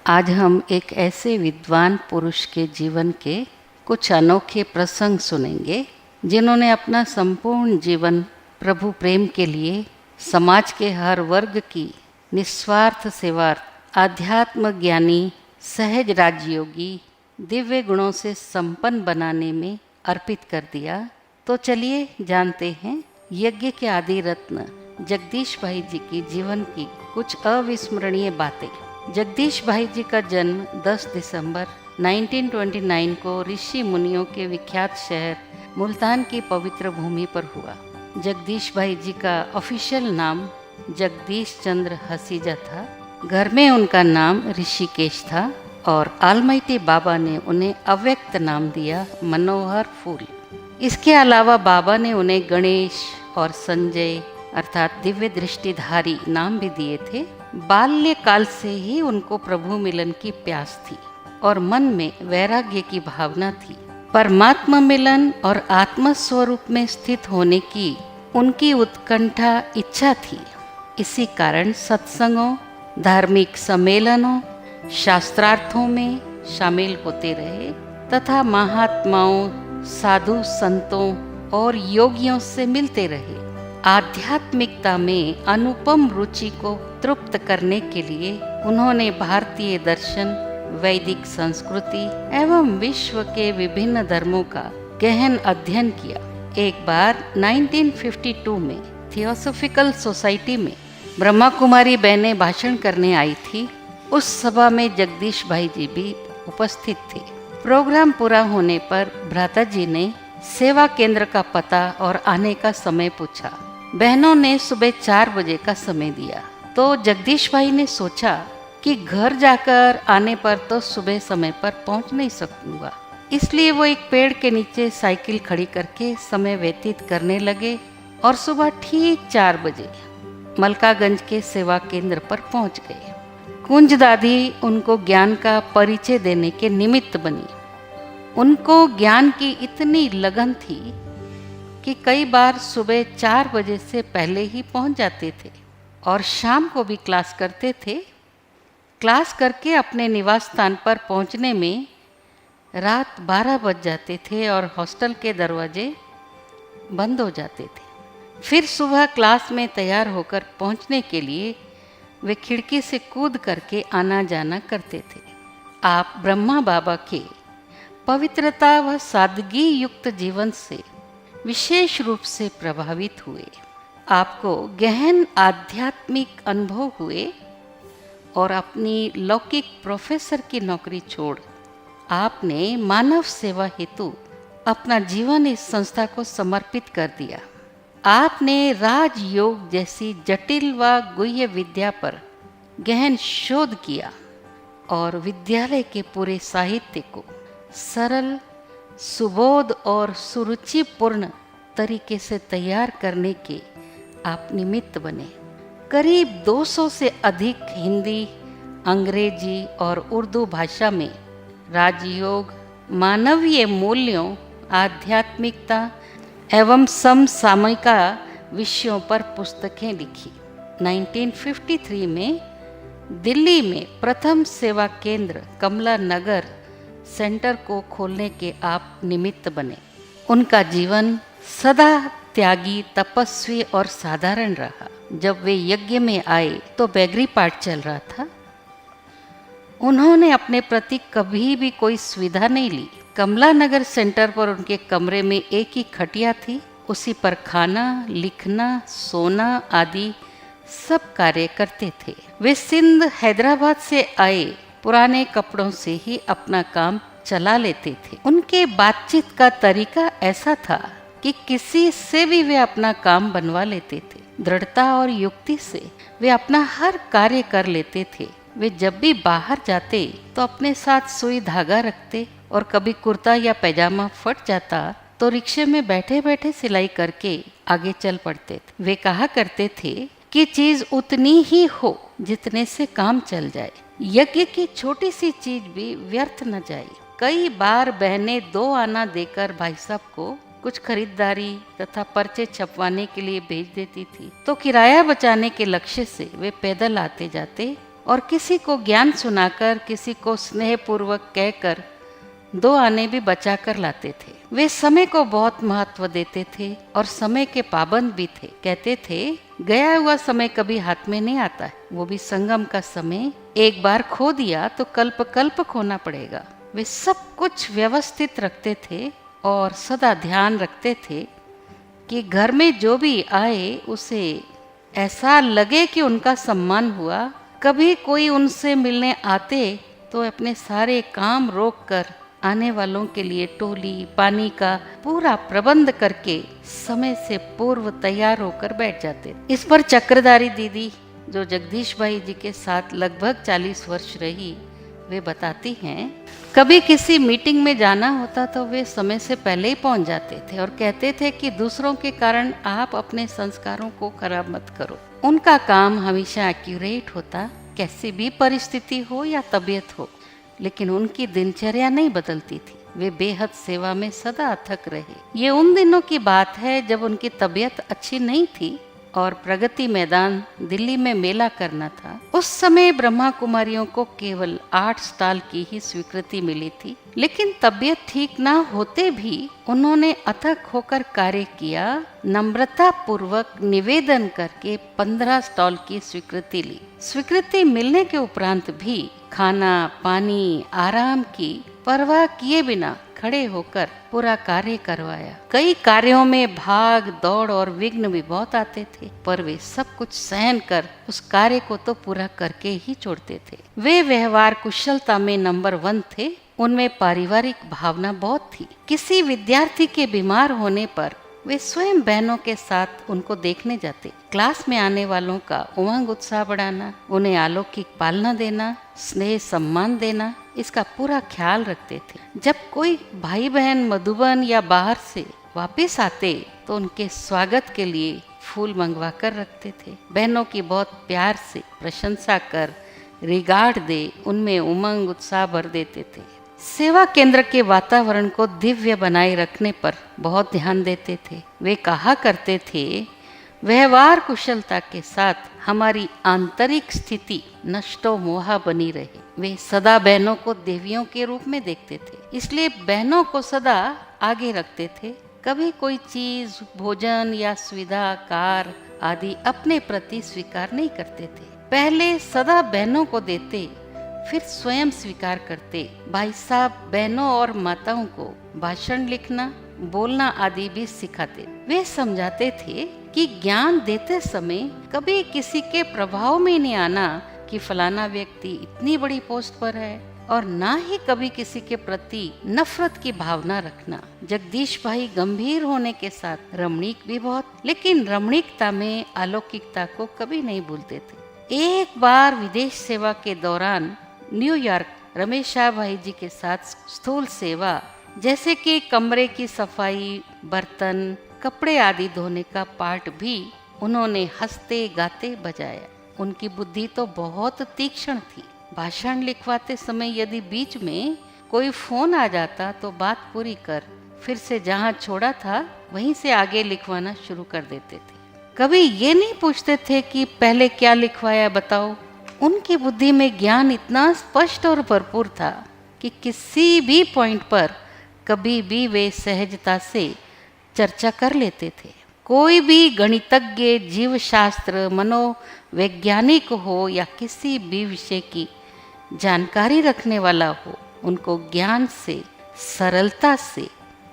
आज हम एक ऐसे विद्वान पुरुष के जीवन के कुछ अनोखे प्रसंग सुनेंगे जिन्होंने अपना संपूर्ण जीवन प्रभु प्रेम के लिए समाज के हर वर्ग की निस्वार्थ सेवार्थ आध्यात्म ज्ञानी सहज राजयोगी दिव्य गुणों से संपन्न बनाने में अर्पित कर दिया। तो चलिए जानते हैं यज्ञ के आदि रत्न जगदीश भाई जी की जीवन की कुछ अविस्मरणीय बातें। जगदीश भाई जी का जन्म 10 दिसंबर 1929 को ऋषि मुनियों के विख्यात शहर मुल्तान की पवित्र भूमि पर हुआ। जगदीश भाई जी का ऑफिशियल नाम जगदीश चंद्र हसीजा था। घर में उनका नाम ऋषिकेश था और आलमाइटी बाबा ने उन्हें अव्यक्त नाम दिया मनोहर फूल। इसके अलावा बाबा ने उन्हें गणेश और संजय अर्थात दिव्य दृष्टिधारी नाम भी दिए थे। बाल्यकाल से ही उनको प्रभु मिलन की प्यास थी और मन में वैराग्य की भावना थी। परमात्मा मिलन और आत्म स्वरूप में स्थित होने की उनकी उत्कंठा इच्छा थी। इसी कारण सत्संगों, धार्मिक सम्मेलनों, शास्त्रार्थों में शामिल होते रहे तथा महात्माओं, साधु संतों और योगियों से मिलते रहे। आध्यात्मिकता में अनुपम रुचि को तृप्त करने के लिए उन्होंने भारतीय दर्शन, वैदिक संस्कृति एवं विश्व के विभिन्न धर्मों का गहन अध्ययन किया। एक बार 1952 में थियोसॉफिकल सोसाइटी में ब्रह्मा कुमारी बहनें भाषण करने आई थी। उस सभा में जगदीश भाई जी भी उपस्थित थे। प्रोग्राम पूरा होने पर भ्राता जी ने सेवा केंद्र का पता और आने का समय पूछा। बहनों ने सुबह 4 बजे का समय दिया तो जगदीश भाई ने सोचा कि घर जाकर आने पर तो सुबह समय पर पहुंच नहीं सकूंगा, इसलिए वो एक पेड़ के नीचे साइकिल खड़ी करके समय व्यतीत करने लगे और सुबह ठीक 4 बजे मलकागंज के सेवा केंद्र पर पहुंच गए। कुंज दादी उनको ज्ञान का परिचय देने के निमित्त बनी। उनको ज्ञान की इतनी लगन थी कि कई बार सुबह 4 बजे से पहले ही पहुंच जाते थे और शाम को भी क्लास करते थे। क्लास करके अपने निवास स्थान पर पहुंचने में रात 12 बज जाते थे और हॉस्टल के दरवाजे बंद हो जाते थे। फिर सुबह क्लास में तैयार होकर पहुंचने के लिए वे खिड़की से कूद करके आना जाना करते थे। आप ब्रह्मा बाबा के पवित्रता व सादगी युक्त जीवन से विशेष रूप से प्रभावित हुए। आपको गहन आध्यात्मिक अनुभव हुए और अपनी लौकिक प्रोफेसर की नौकरी छोड़ आपने मानव सेवा हेतु अपना जीवन इस संस्था को समर्पित कर दिया। आपने राजयोग जैसी जटिल व गुह्य विद्या पर गहन शोध किया और विद्यालय के पूरे साहित्य को सरल, सुबोध और सुरुचिपूर्ण तरीके से तैयार करने के आप निमित्त बने। करीब 200 से अधिक हिंदी, अंग्रेजी और उर्दू भाषा में राजयोग, मानवीय मूल्यों, आध्यात्मिकता एवं समसामयिका विषयों पर पुस्तकें लिखी। 1953 में दिल्ली में प्रथम सेवा केंद्र कमला नगर सेंटर को खोलने के आप निमित्त बने। उनका जीवन सदा त्यागी, तपस्वी और साधारण रहा। जब वे यज्ञ में आए तो बैगरी पाठ चल रहा था। उन्होंने अपने प्रति कभी भी कोई सुविधा नहीं ली। कमला नगर सेंटर पर उनके कमरे में एक ही खटिया थी, उसी पर खाना, लिखना, सोना आदि सब कार्य करते थे। वे सिंध, हैदराबाद से आए पुराने कपड़ों से ही अपना काम चला लेते थे। उनके बातचीत का तरीका ऐसा था कि किसी से भी वे अपना काम बनवा लेते थे। दृढ़ता और युक्ति से वे अपना हर कार्य कर लेते थे। वे जब भी बाहर जाते तो अपने साथ सुई धागा रखते और कभी कुर्ता या पैजामा फट जाता तो रिक्शे में बैठे बैठे सिलाई करके आगे चल पड़ते थे। वे कहा करते थे कि चीज उतनी ही हो जितने से काम चल जाए, यज्ञ की छोटी सी चीज भी व्यर्थ न जाए। कई बार बहनें 2 आना देकर भाई साहब को कुछ खरीदारी तथा पर्चे छपवाने के लिए भेज देती थी, तो किराया बचाने के लक्ष्य से वे पैदल आते जाते और किसी को ज्ञान सुनाकर, किसी को स्नेहपूर्वक कहकर 2 आने भी बचा कर लाते थे। वे समय को बहुत महत्व देते थे और समय के पाबंद भी थे। कहते थे गया हुआ समय कभी हाथ में नहीं आता है, वो भी संगम का समय। एक बार खो दिया तो कल्प कल्प खोना पड़ेगा। वे सब कुछ व्यवस्थित रखते थे और सदा ध्यान रखते थे कि घर में जो भी आए उसे ऐसा लगे कि उनका सम्मान हुआ। कभी कोई उनसे मिलने आते तो अपने सारे काम रोक कर आने वालों के लिए टोली, पानी का पूरा प्रबंध करके समय से पूर्व तैयार होकर बैठ जाते। इस पर चक्रधारी दीदी, जो जगदीश भाई जी के साथ लगभग 40 वर्ष रही, वे बताती हैं, कभी किसी मीटिंग में जाना होता तो वे समय से पहले ही पहुंच जाते थे और कहते थे कि दूसरों के कारण आप अपने संस्कारों को खराब मत करो। उनका काम हमेशा एक्यूरेट होता, कैसी भी परिस्थिति हो या तबीयत हो, लेकिन उनकी दिनचर्या नहीं बदलती थी। वे बेहद सेवा में सदा अथक रहे। ये उन दिनों की बात है जब उनकी तबीयत अच्छी नहीं थी और प्रगति मैदान दिल्ली में मेला करना था। उस समय ब्रह्मा कुमारियों को केवल 8 स्टॉल की ही स्वीकृति मिली थी, लेकिन तबीयत ठीक ना होते भी उन्होंने अथक होकर कार्य किया। नम्रता पूर्वक निवेदन करके 15 स्टॉल की स्वीकृति ली। स्वीकृति मिलने के उपरांत भी खाना, पानी, आराम की परवाह किए बिना खड़े होकर पूरा कार्य करवाया। कई कार्यों में भाग दौड़ और विघ्न भी बहुत आते थे, पर वे सब कुछ सहन कर उस कार्य को तो पूरा करके ही छोड़ते थे। वे व्यवहार कुशलता में नंबर 1 थे। उनमें पारिवारिक भावना बहुत थी। किसी विद्यार्थी के बीमार होने पर वे स्वयं बहनों के साथ उनको देखने जाते। क्लास में आने वालों का उमंग उत्साह बढ़ाना, उन्हें अलौकिक पालना देना, स्नेह सम्मान देना, इसका पूरा ख्याल रखते थे। जब कोई भाई बहन मधुबन या बाहर से वापस आते तो उनके स्वागत के लिए फूल मंगवा कर रखते थे। बहनों की बहुत प्यार से प्रशंसा कर रिगार्ड दे उनमें उमंग उत्साह भर देते थे। सेवा केंद्र के वातावरण को दिव्य बनाए रखने पर बहुत ध्यान देते थे। वे कहा करते थे, व्यवहार कुशलता के साथ हमारी आंतरिक स्थिति नष्टो मोहा बनी रहे। वे सदा बहनों को देवियों के रूप में देखते थे, इसलिए बहनों को सदा आगे रखते थे। कभी कोई चीज, भोजन या सुविधा, कार आदि अपने प्रति स्वीकार नहीं करते थे। पहले सदा बहनों को देते, फिर स्वयं स्वीकार करते। भाई साहब बहनों और माताओं को भाषण लिखना, बोलना आदि भी सिखाते। वे समझाते थे कि ज्ञान देते समय कभी किसी के प्रभाव में नहीं आना कि फलाना व्यक्ति इतनी बड़ी पोस्ट पर है, और ना ही कभी किसी के प्रति नफरत की भावना रखना। जगदीश भाई गंभीर होने के साथ रमणीक भी बहुत, लेकिन रमणीकता में अलौकिकता को कभी नहीं भूलते थे। एक बार विदेश सेवा के दौरान न्यूयॉर्क रमेश शाह भाई जी के साथ स्थूल सेवा, जैसे कि कमरे की सफाई, बर्तन, कपड़े आदि धोने का पार्ट भी उन्होंने हंसते गाते बजाया। उनकी बुद्धि तो बहुत तीक्ष्ण थी। भाषण लिखवाते समय यदि बीच में कोई फोन आ जाता तो बात पूरी कर फिर से जहां छोड़ा था वहीं से आगे लिखवाना शुरू कर देते थे। कभी ये नहीं पूछते थे कि पहले क्या लिखवाया बताओ। उनकी बुद्धि में ज्ञान इतना स्पष्ट और भरपूर था कि किसी भी पॉइंट पर कभी भी वे सहजता से चर्चा कर लेते थे। कोई भी गणितज्ञ, जीव शास्त्र, मनोवैज्ञानिक हो या किसी भी विषय की जानकारी रखने वाला हो, उनको ज्ञान से, सरलता से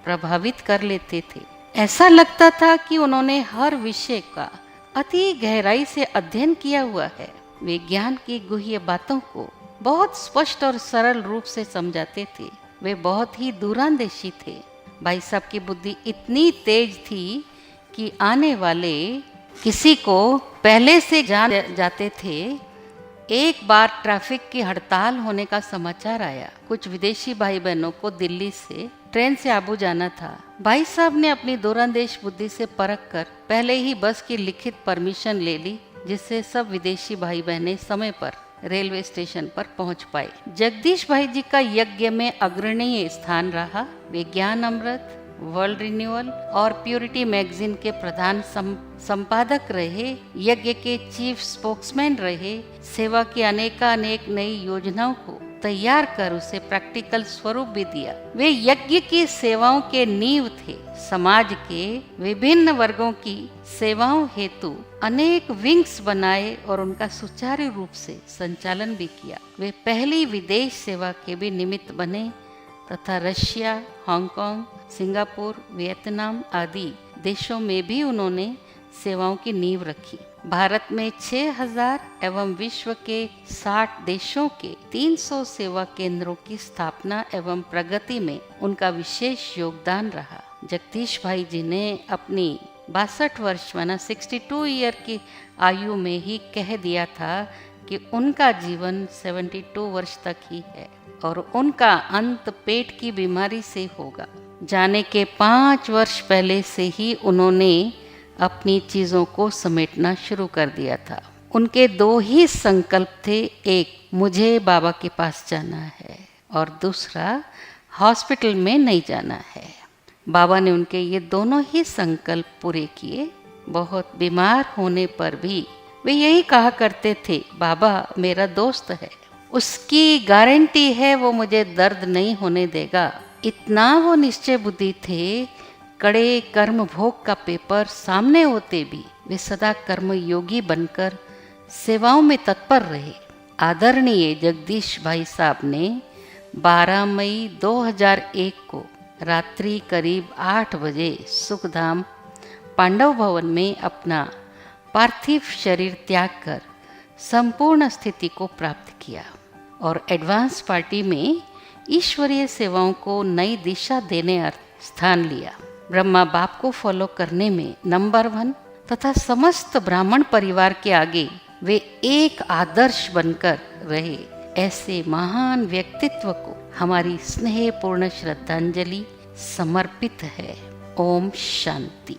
प्रभावित कर लेते थे। ऐसा लगता था कि उन्होंने हर विषय का अति गहराई से अध्ययन किया हुआ है। वे ज्ञान की गुह्य बातों को बहुत स्पष्ट और सरल रूप से समझाते थे। वे बहुत ही दूरांदेशी थे। भाई साहब की बुद्धि इतनी तेज थी कि आने वाले किसी को पहले से जान जाते थे। एक बार ट्रैफिक की हड़ताल होने का समाचार आया। कुछ विदेशी भाई बहनों को दिल्ली से ट्रेन से आबू जाना था। भाई साहब ने अपनी दूरांदेश बुद्धि से परख कर पहले ही बस की लिखित परमिशन ले ली, जिससे सब विदेशी भाई बहनें समय पर रेलवे स्टेशन पर पहुंच पाए। जगदीश भाई जी का यज्ञ में अग्रणीय स्थान रहा। वे ज्ञान अमृत, वर्ल्ड रिन्यूअल और प्योरिटी मैगजीन के प्रधान संपादक रहे, यज्ञ के चीफ स्पोक्समैन रहे, सेवा की अनेक नई योजनाओं को तैयार कर उसे प्रैक्टिकल स्वरूप भी दिया। वे यज्ञ की सेवाओं के नींव थे। समाज के विभिन्न वर्गों की सेवाओं हेतु अनेक विंग्स बनाए और उनका सुचारू रूप से संचालन भी किया। वे पहली विदेश सेवा के भी निमित्त बने तथा रशिया, हांगकांग, सिंगापुर, वियतनाम आदि देशों में भी उन्होंने सेवाओं की नींव रखी। भारत में 6000 एवं विश्व के 60 देशों के 300 सेवा केंद्रों की स्थापना एवं प्रगति में उनका विशेष योगदान रहा। जगदीश भाई जी ने अपनी 62 वर्ष माना 62 ईयर की आयु में ही कह दिया था कि उनका जीवन 72 वर्ष तक ही है और उनका अंत पेट की बीमारी से होगा। जाने के 5 वर्ष पहले से ही उन्होंने अपनी चीज़ों को समेटना शुरू कर दिया था। उनके 2 ही संकल्प थे, एक मुझे बाबा के पास जाना है और दूसरा हॉस्पिटल में नहीं जाना है। बाबा ने उनके ये दोनों ही संकल्प पूरे किए। बहुत बीमार होने पर भी वे यही कहा करते थे, बाबा मेरा दोस्त है, उसकी गारंटी है वो मुझे दर्द नहीं होने देगा। इतना वो निश्चय बुद्धि थे। कड़े कर्म भोग का पेपर सामने होते भी वे सदा कर्म योगी बनकर सेवाओं में तत्पर रहे। आदरणीय जगदीश भाई साहब ने 12 मई 2001 को रात्रि करीब 8 बजे सुखधाम पांडव भवन में अपना पार्थिव शरीर त्याग कर संपूर्ण स्थिति को प्राप्त किया और एडवांस पार्टी में ईश्वरीय सेवाओं को नई दिशा देने स्थान लिया। ब्रह्मा बाप को फॉलो करने में नंबर 1 तथा समस्त ब्राह्मण परिवार के आगे वे एक आदर्श बनकर रहे। ऐसे महान व्यक्तित्व को हमारी स्नेहपूर्ण श्रद्धांजलि समर्पित है। ओम शांति।